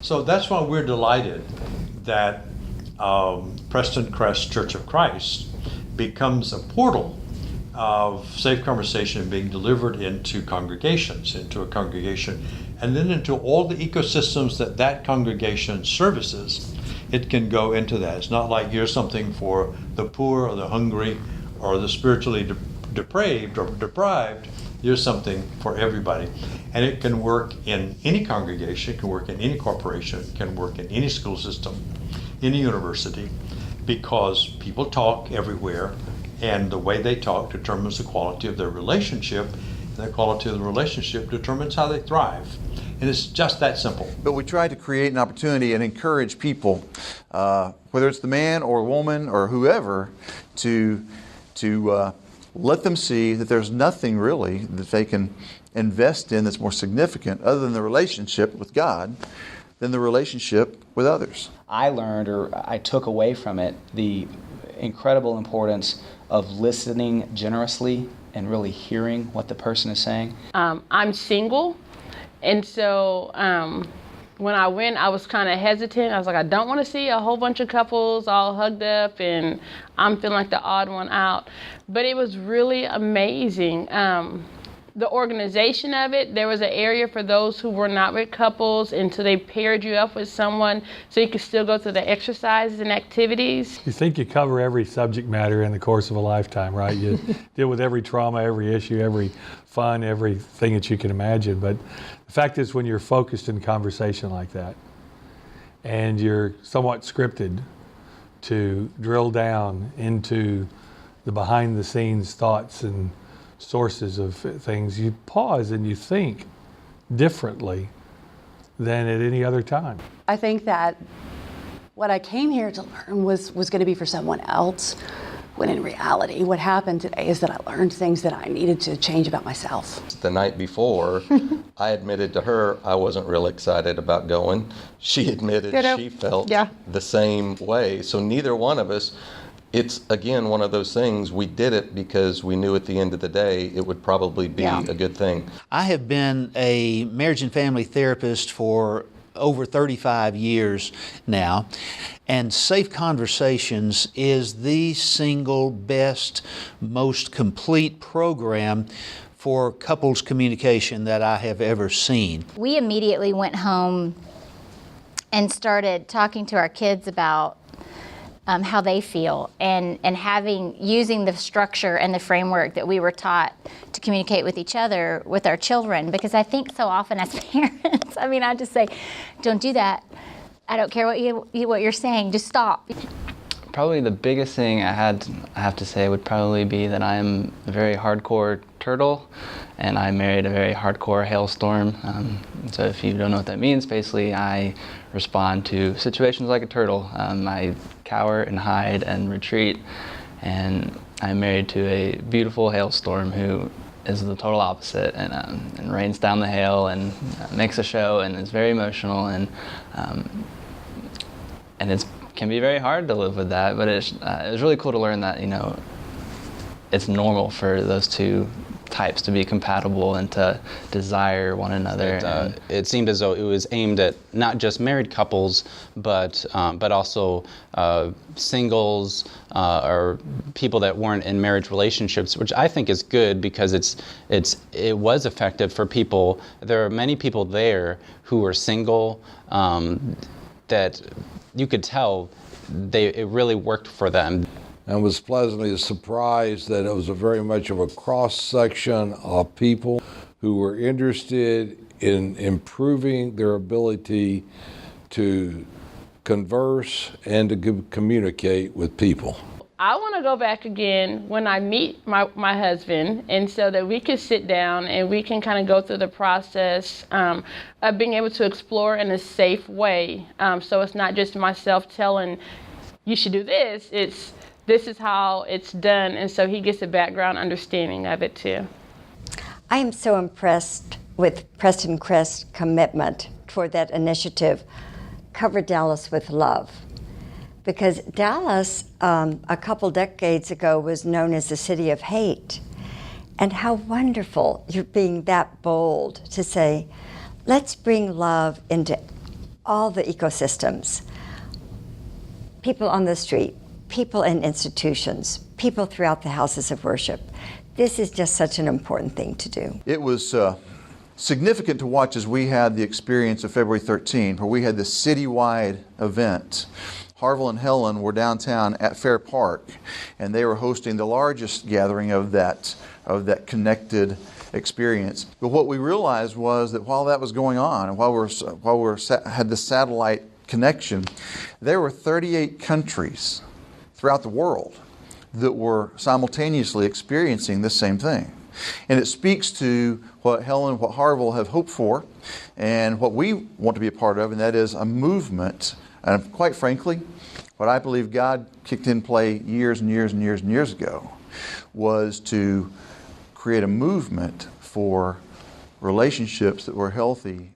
So that's why we're delighted that Prestoncrest Church of Christ becomes a portal of safe conversation being delivered into congregations, into a congregation, and then into all the ecosystems that congregation services. It can go into that. It's not like here's something for the poor or the hungry or the spiritually depraved or deprived. Here's something for everybody. And it can work in any congregation, it can work in any corporation, it can work in any school system, any university, because people talk everywhere, and the way they talk determines the quality of their relationship, and the quality of the relationship determines how they thrive. And it's just that simple. But we try to create an opportunity and encourage people, whether it's the man or woman or whoever, to let them see that there's nothing really that they can invest in that's more significant other than the relationship with God than the relationship with others. I learned, or I took away from it, the incredible importance of listening generously and really hearing what the person is saying. I'm single, and so when I went, I was kind of hesitant. I was like, I don't want to see a whole bunch of couples all hugged up, and I'm feeling like the odd one out. But it was really amazing. The organization of it, there was an area for those who were not with couples, and so they paired you up with someone so you could still go through the exercises and activities. You think you cover every subject matter in the course of a lifetime, right? You deal with every trauma, every issue, every fun, everything that you can imagine. But the fact is, when you're focused in conversation like that, and you're somewhat scripted to drill down into the behind-the-scenes thoughts and sources of things, you pause and you think differently than at any other time. I think that what I came here to learn was going to be for someone else, when in reality what happened today is that I learned things that I needed to change about myself. The night before, I admitted to her I wasn't real excited about going. She admitted she felt the same way. So neither one of us, it's, again, one of those things, we did it because we knew at the end of the day it would probably be a good thing. I have been a marriage and family therapist for over 35 years now, and Safe Conversations is the single best, most complete program for couples communication that I have ever seen. We immediately went home and started talking to our kids about how they feel, and using the structure and the framework that we were taught to communicate with each other, with our children. Because I think so often as parents, I just say, don't do that. I don't care what you're saying, just stop. Probably the biggest thing I have to say would probably be that I'm a very hardcore turtle, and I married a very hardcore hailstorm. So if you don't know what that means, basically I respond to situations like a turtle. I cower and hide and retreat, and I'm married to a beautiful hailstorm who is the total opposite, and rains down the hail and makes a show and is very emotional, and it can be very hard to live with that. But it was really cool to learn that it's normal for those two types to be compatible and to desire one another. It seemed as though it was aimed at not just married couples, but also singles or people that weren't in marriage relationships, which I think is good because it was effective for people. There are many people there who were single that you could tell it really worked for them. And was pleasantly surprised that it was very much of a cross-section of people who were interested in improving their ability to converse and to communicate with people. I want to go back again when I meet my husband, and so that we can sit down and we can kind of go through the process of being able to explore in a safe way. So it's not just myself telling, you should do this, this is how it's done, and so he gets a background understanding of it too. I am so impressed with Prestoncrest's commitment toward that initiative, Cover Dallas with Love. Because Dallas, a couple decades ago, was known as the city of hate. And how wonderful you're being that bold to say, let's bring love into all the ecosystems, people on the street, people in institutions, people throughout the houses of worship. This is just such an important thing to do. It was significant to watch as we had the experience of February 13, where we had this citywide event. Harville and Helen were downtown at Fair Park, and they were hosting the largest gathering of that connected experience. But what we realized was that while that was going on, and while we had the satellite connection, there were 38 countries throughout the world that were simultaneously experiencing this same thing. And it speaks to what Helen, what Harville have hoped for, and what we want to be a part of, and that is a movement. And quite frankly, what I believe God kicked in play years and years and years and years ago was to create a movement for relationships that were healthy